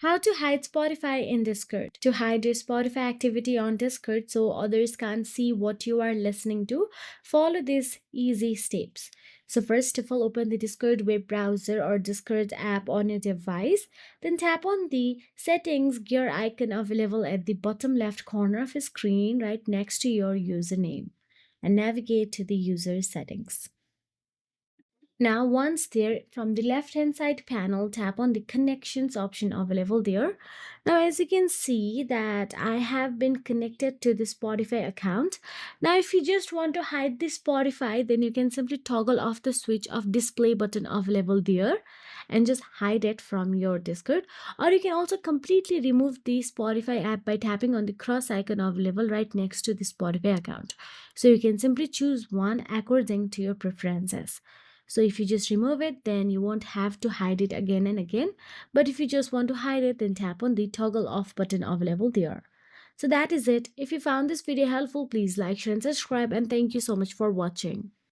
How to hide Spotify in Discord. To hide your Spotify activity on Discord so others can't see what you are listening to, follow these easy steps. So, first of all, open the Discord web browser or Discord app on your device. Then tap on the settings gear icon available at the bottom left corner of the screen right next to your username and navigate to the user settings. Now, once there, from the left hand side panel, tap on the connections option available there. Now, as you can see that I have been connected to the Spotify account. Now, if you just want to hide the Spotify, then you can simply toggle off the switch of display button available there and just hide it from your Discord. Or you can also completely remove the Spotify app by tapping on the cross icon available right next to the Spotify account. So you can simply choose one according to your preferences. So if you just remove it, then you won't have to hide it again and again. But if you just want to hide it, then tap on the toggle off button available there. So that is it. If you found this video helpful, please like, share, and subscribe. And thank you so much for watching.